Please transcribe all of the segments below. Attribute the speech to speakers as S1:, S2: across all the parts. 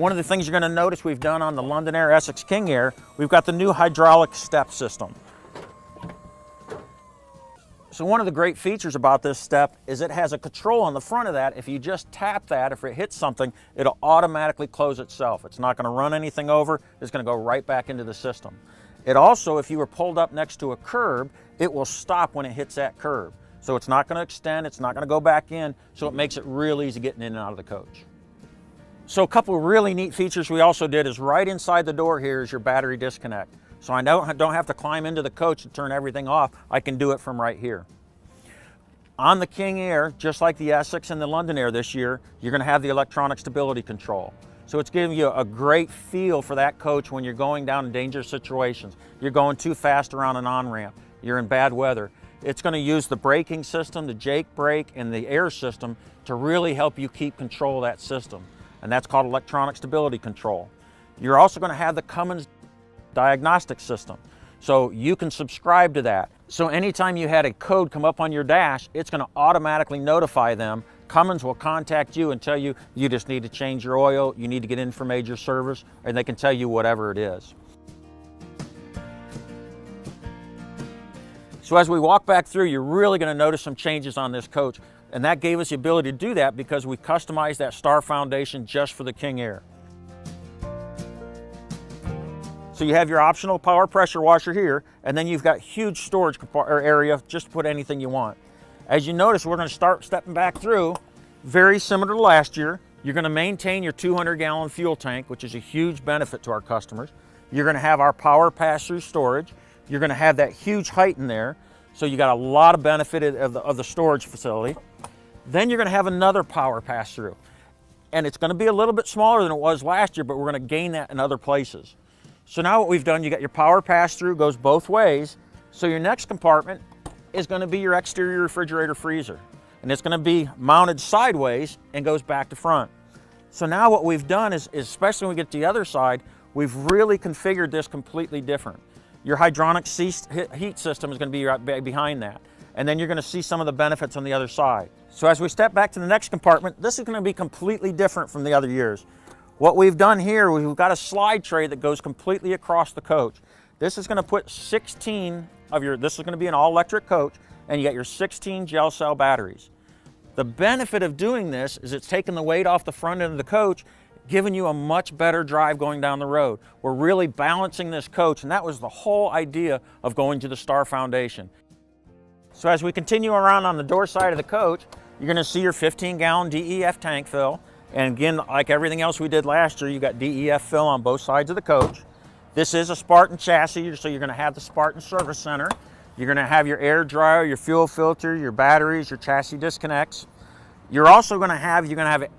S1: One of the things you're going to notice we've done on the London Air Essex King Air, we've got the new hydraulic step system. So one of the great features about this step is it has a control on the front of that. If you just tap that, if it hits something, it'll automatically close itself. It's not going to run anything over. It's going to go right back into the system. It also, if you were pulled up next to a curb, it will stop when it hits that curb. So it's not going to extend, it's not going to go back in, so it makes it real easy getting in and out of the coach. So a couple of really neat features we also did is right inside the door here is your battery disconnect. So I don't have to climb into the coach to turn everything off. I can do it from right here. On the King Air, just like the Essex and the London Air this year, you're going to have the electronic stability control. So it's giving you a great feel for that coach when you're going down in dangerous situations. You're going too fast around an on-ramp. You're in bad weather. It's going to use the braking system, the Jake brake, and the air system to really help you keep control of that system. And that's called electronic stability control. You're also going to have the Cummins diagnostic system. So you can subscribe to that. So anytime you had a code come up on your dash, it's going to automatically notify them. Cummins will contact you and tell you, you just need to change your oil, you need to get in for major service, and they can tell you whatever it is. So as we walk back through, you're really going to notice some changes on this coach. And that gave us the ability to do that because we customized that star foundation just for the King Air. So you have your optional power pressure washer here, and then you've got huge storage area just to put anything you want. As you notice, we're going to start stepping back through, very similar to last year. You're going to maintain your 200-gallon fuel tank, which is a huge benefit to our customers. You're going to have our power pass-through storage. You're going to have that huge height in there, so you got a lot of benefit of the storage facility. Then you're going to have another power pass-through, and it's going to be a little bit smaller than it was last year, but we're going to gain that in other places. So now what we've done, you got your power pass-through, goes both ways. So your next compartment is going to be your exterior refrigerator freezer. And it's going to be mounted sideways and goes back to front. So now what we've done is especially when we get to the other side, we've really configured this completely different. Your hydronic heat system is going to be right behind that. And then you're going to see some of the benefits on the other side. So as we step back to the next compartment, this is going to be completely different from the other years. What we've done here, we've got a slide tray that goes completely across the coach. This is going to put 16 of your, this is going to be an all-electric coach, and you got your 16 gel cell batteries. The benefit of doing this is it's taking the weight off the front end of the coach, giving you a much better drive going down the road. We're really balancing this coach, and that was the whole idea of going to the Star Foundation. So as we continue around on the door side of the coach, you're going to see your 15-gallon DEF tank fill. And again, like everything else we did last year, you got DEF fill on both sides of the coach. This is a Spartan chassis, so you're going to have the Spartan Service Center. You're going to have your air dryer, your fuel filter, your batteries, your chassis disconnects. You're also going to have,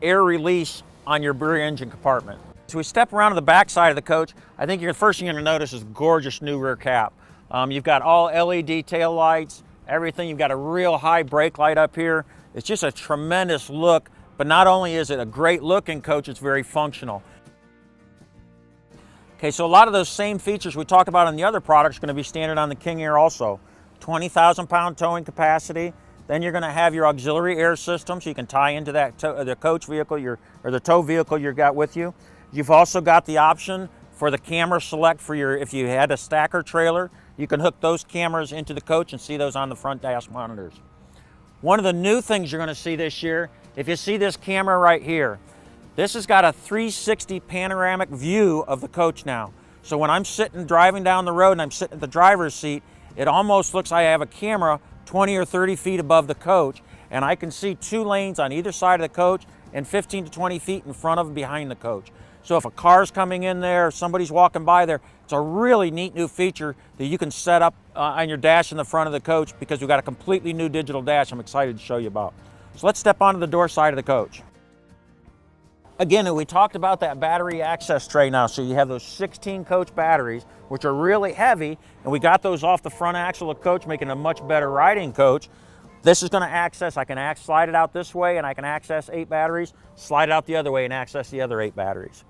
S1: air release on your rear engine compartment. So we step around to the back side of the coach. I think the first thing you're going to notice is gorgeous new rear cap. You've got all LED tail lights, everything. You've got a real high brake light up here. It's just a tremendous look. But not only is it a great looking coach, it's very functional. Okay, so a lot of those same features we talked about on the other products are going to be standard on the King Air also. 20,000 pound towing capacity. Then you're going to have your auxiliary air system, so you can tie into that the coach vehicle, or the tow vehicle you've got with you. You've also got the option for the camera select for your, if you had a stacker trailer, you can hook those cameras into the coach and see those on the front dash monitors. One of the new things you're going to see this year, if you see this camera right here, this has got a 360 panoramic view of the coach now. So when I'm sitting driving down the road and I'm sitting at the driver's seat, it almost looks like I have a camera 20 or 30 feet above the coach, and I can see 2 lanes on either side of the coach and 15 to 20 feet in front of and behind the coach. So if a car's coming in there, somebody's walking by there, it's a really neat new feature that you can set up on your dash in the front of the coach, because we've got a completely new digital dash I'm excited to show you about. So let's step onto the door side of the coach. Again, we talked about that battery access tray now. So you have those 16 coach batteries, which are really heavy, and we got those off the front axle of the coach, making a much better riding coach. This is going to access, I can slide it out this way and I can access 8 batteries, slide it out the other way and access the other 8 batteries.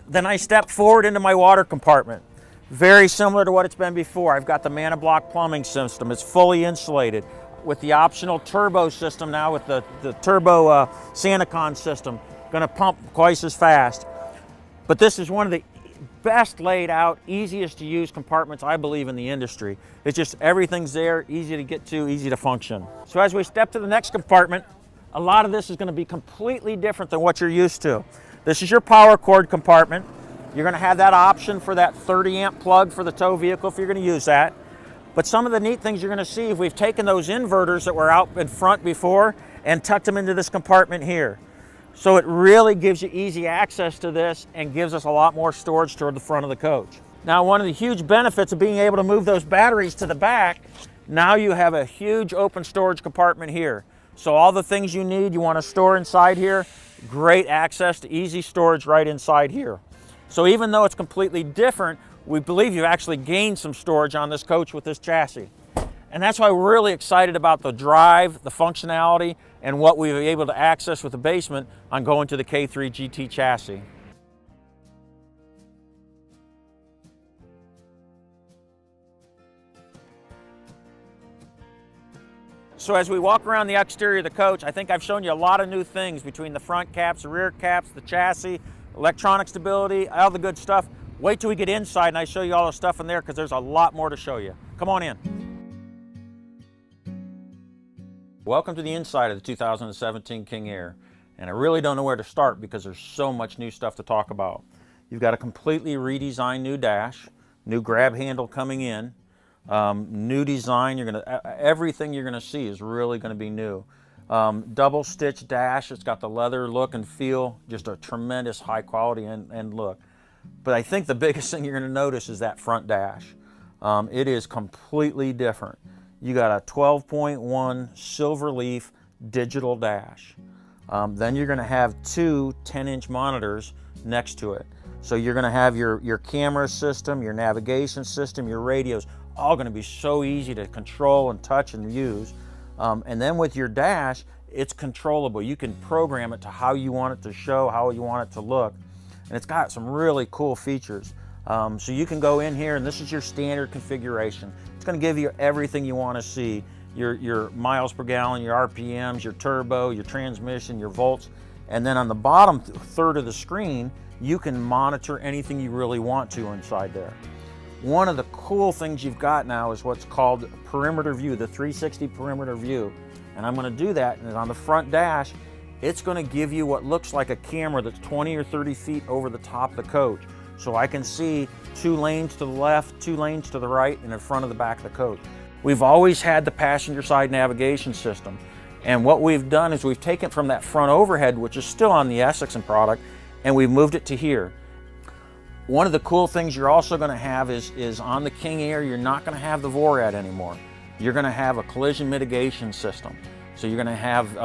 S1: Then I step forward into my water compartment. Very similar to what it's been before. I've got the Manablock plumbing system. It's fully insulated with the optional turbo system now, with the turbo SantaCon system. going to pump twice as fast. But this is one of the best laid out, easiest to use compartments, I believe, in the industry. It's just everything's there, easy to get to, easy to function. So as we step to the next compartment, a lot of this is going to be completely different than what you're used to. This is your power cord compartment. You're going to have that option for that 30 amp plug for the tow vehicle if you're going to use that. But some of the neat things you're going to see is we've taken those inverters that were out in front before and tucked them into this compartment here. So it really gives you easy access to this and gives us a lot more storage toward the front of the coach. Now, one of the huge benefits of being able to move those batteries to the back, now you have a huge open storage compartment here. So all the things you need, you want to store inside here, great access to easy storage right inside here. So even though it's completely different, we believe you've actually gained some storage on this coach with this chassis. And that's why we're really excited about the drive, the functionality, and what we were able to access with the basement on going to the K3 GT chassis. So as we walk around the exterior of the coach, I think I've shown you a lot of new things between the front caps, the rear caps, the chassis, electronic stability, all the good stuff. Wait till we get inside and I show you all the stuff in there, because there's a lot more to show you. Come on in. Welcome to the inside of the 2017 King Air. And I really don't know where to start because there's so much new stuff to talk about. You've got a completely redesigned new dash, new grab handle coming in, new design. Everything you're gonna see is really gonna be new. Double stitch dash, it's got the leather look and feel, just a tremendous high quality and look. But I think the biggest thing you're gonna notice is that front dash. It is completely different. You got a 12.1 silver leaf digital dash. Then you're gonna have two 10-inch monitors next to it. So you're gonna have your camera system, your navigation system, your radios, all gonna be so easy to control and touch and use. And then with your dash, it's controllable. You can program it to how you want it to show, how you want it to look. And it's got some really cool features. So you can go in here and this is your standard configuration. It's going to give you everything you want to see. Your miles per gallon, your RPMs, your turbo, your transmission, your volts. And then on the bottom third of the screen, you can monitor anything you really want to inside there. One of the cool things you've got now is what's called perimeter view, the 360 perimeter view. And I'm going to do that, and on the front dash, it's going to give you what looks like a camera that's 20 or 30 feet over the top of the coach. So I can see 2 lanes to the left, 2 lanes to the right, and in front of the back of the coach. We've always had the passenger side navigation system. And what we've done is we've taken from that front overhead, which is still on the Essex product, and we've moved it to here. One of the cool things you're also going to have is on the King Air, you're not going to have the VORAD anymore. You're going to have a collision mitigation system. So you're going to have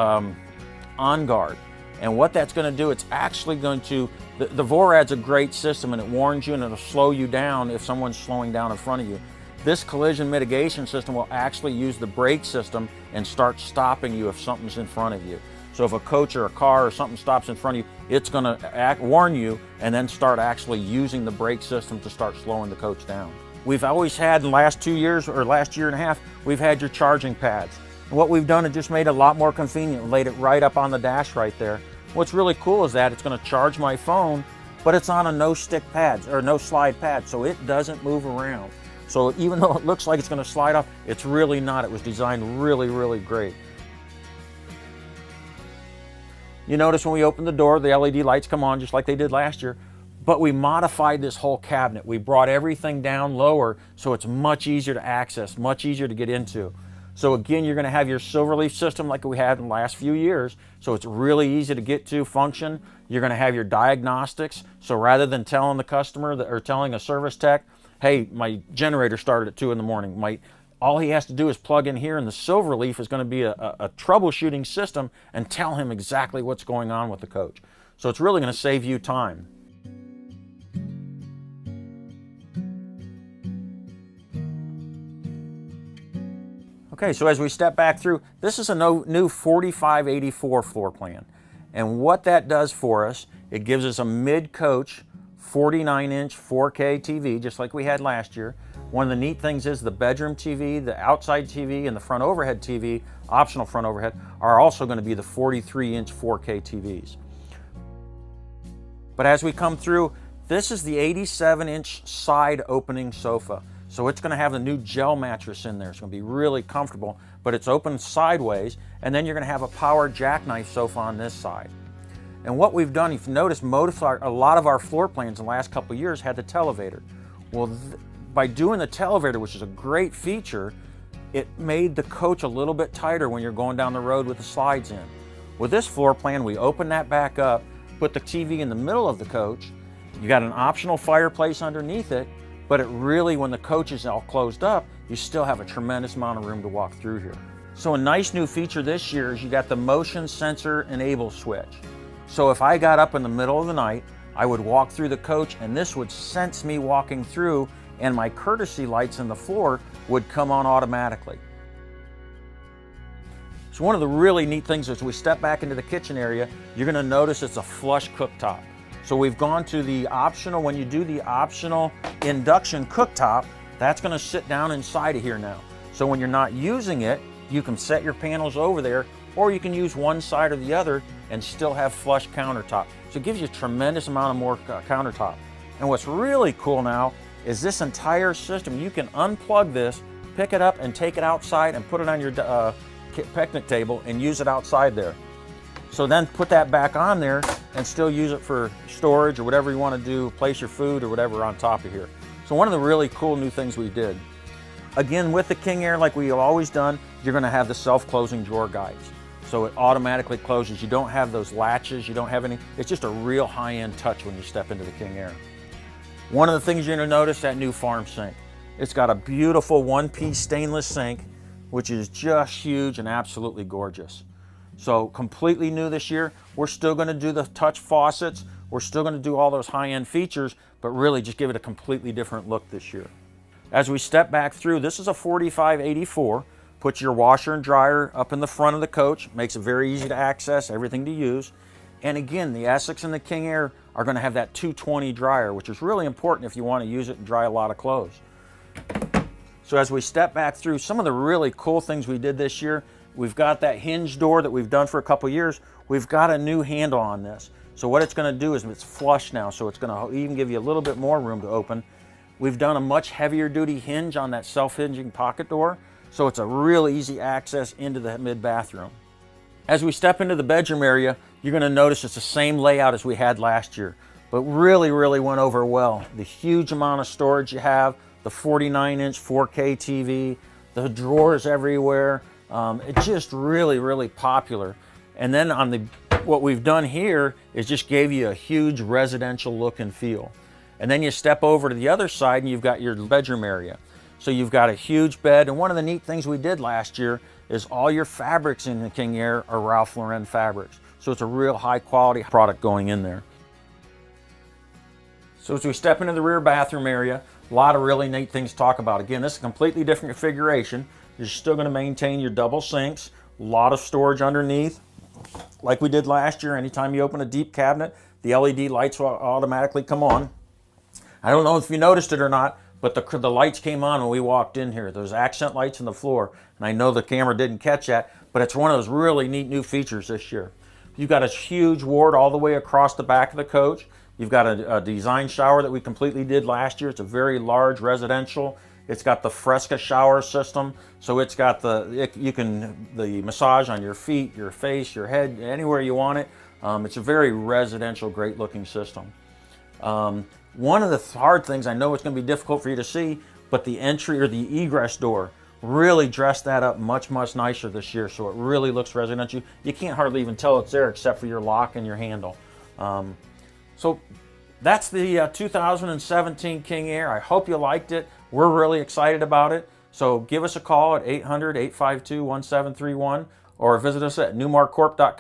S1: On Guard. And what that's going to do, it's actually going to, the VORAD's a great system and it warns you and it'll slow you down if someone's slowing down in front of you. This collision mitigation system will actually use the brake system and start stopping you if something's in front of you. So if a coach or a car or something stops in front of you, it's going to warn you and then start actually using the brake system to start slowing the coach down. We've always had, in the last 2 years or last year and a half, we've had your charging pads. And what we've done is just made it a lot more convenient, laid it right up on the dash right there. What's really cool is that it's going to charge my phone, but it's on a no stick pad or no slide pad, so it doesn't move around. So even though it looks like it's going to slide off, it's really not. It was designed really, really great. You notice when we open the door, the LED lights come on just like they did last year, but we modified this whole cabinet. We brought everything down lower so it's much easier to access, much easier to get into. So again, you're going to have your Silverleaf system like we had in the last few years. So it's really easy to get to, function. You're going to have your diagnostics. So rather than telling the customer or telling a service tech, hey, my generator started at 2 in the morning, all he has to do is plug in here, and the Silverleaf is going to be a troubleshooting system and tell him exactly what's going on with the coach. So it's really going to save you time. Okay, so as we step back through, this is a new 4584 floor plan. And what that does for us, it gives us a mid-coach 49-inch 4K TV, just like we had last year. One of the neat things is the bedroom TV, the outside TV, and the front overhead TV, optional front overhead, are also going to be the 43-inch 4K TVs. But as we come through, this is the 87-inch side opening sofa. So it's going to have the new gel mattress in there. It's going to be really comfortable, but it's open sideways. And then you're going to have a power jackknife sofa on this side. And what we've done, if you notice, a lot of our floor plans in the last couple of years had the televator. Well, by doing the televator, which is a great feature, it made the coach a little bit tighter when you're going down the road with the slides in. With this floor plan, we open that back up, put the TV in the middle of the coach. You got an optional fireplace underneath it, but it really, when the coach is all closed up, you still have a tremendous amount of room to walk through here. So a nice new feature this year is you got the motion sensor enable switch. So if I got up in the middle of the night, I would walk through the coach and this would sense me walking through, and my courtesy lights in the floor would come on automatically. So one of the really neat things is we step back into the kitchen area, you're going to notice it's a flush cooktop. So we've gone to the optional, when you do the optional induction cooktop, that's going to sit down inside of here now. So when you're not using it, you can set your panels over there, or you can use one side or the other and still have flush countertop. So it gives you a tremendous amount of more countertop. And what's really cool now is this entire system, you can unplug this, pick it up and take it outside and put it on your picnic table and use it outside there. So then put that back on there and still use it for storage or whatever you want to do, place your food or whatever on top of here. So one of the really cool new things we did. Again, with the King Air, like we've always done, you're going to have the self-closing drawer guides. So it automatically closes. You don't have those latches, you don't have any, it's just a real high-end touch when you step into the King Air. One of the things you're going to notice, that new farm sink. It's got a beautiful one-piece stainless sink, which is just huge and absolutely gorgeous. So completely new this year. We're still going to do the touch faucets. We're still going to do all those high-end features, but really just give it a completely different look this year. As we step back through, this is a 4584. Put your washer and dryer up in the front of the coach. Makes it very easy to access, everything to use. And again, the Essex and the King Air are going to have that 220 dryer, which is really important if you want to use it and dry a lot of clothes. So as we step back through, some of the really cool things we did this year, we've got that hinge door that we've done for a couple years. We've got a new handle on this. So what it's going to do is it's flush now, so it's going to even give you a little bit more room to open. We've done a much heavier duty hinge on that self-hinging pocket door, so it's a real easy access into the mid-bathroom. As we step into the bedroom area, you're going to notice it's the same layout as we had last year, but really went over well. The huge amount of storage you have, the 49-inch 4K TV, the drawers everywhere. It's just really popular. And then on what we've done here is just gave you a huge residential look and feel. And then you step over to the other side and you've got your bedroom area. So you've got a huge bed, and one of the neat things we did last year is all your fabrics in the King Air are Ralph Lauren fabrics. So it's a real high quality product going in there. So as we step into the rear bathroom area, a lot of really neat things to talk about. Again, this is a completely different configuration. You're still going to maintain your double sinks, a lot of storage underneath. Like we did last year, anytime you open a deep cabinet, the LED lights will automatically come on. I don't know if you noticed it or not, but the lights came on when we walked in here. Those accent lights on the floor, and I know the camera didn't catch that, but it's one of those really neat new features this year. You've got a huge ward all the way across the back of the coach. You've got a design shower that we completely did last year. It's a very large residential. It's got the Fresca shower system, so it's got the massage on your feet, your face, your head, anywhere you want it. It's a very residential, great looking system. One of the hard things, I know it's going to be difficult for you to see, but the entry or the egress door, really dressed that up much nicer this year, so it really looks residential. You can't hardly even tell it's there except for your lock and your handle. So that's the 2017 King Air. I hope you liked it. We're really excited about it. So give us a call at 800-852-1731 or visit us at newmarkcorp.com.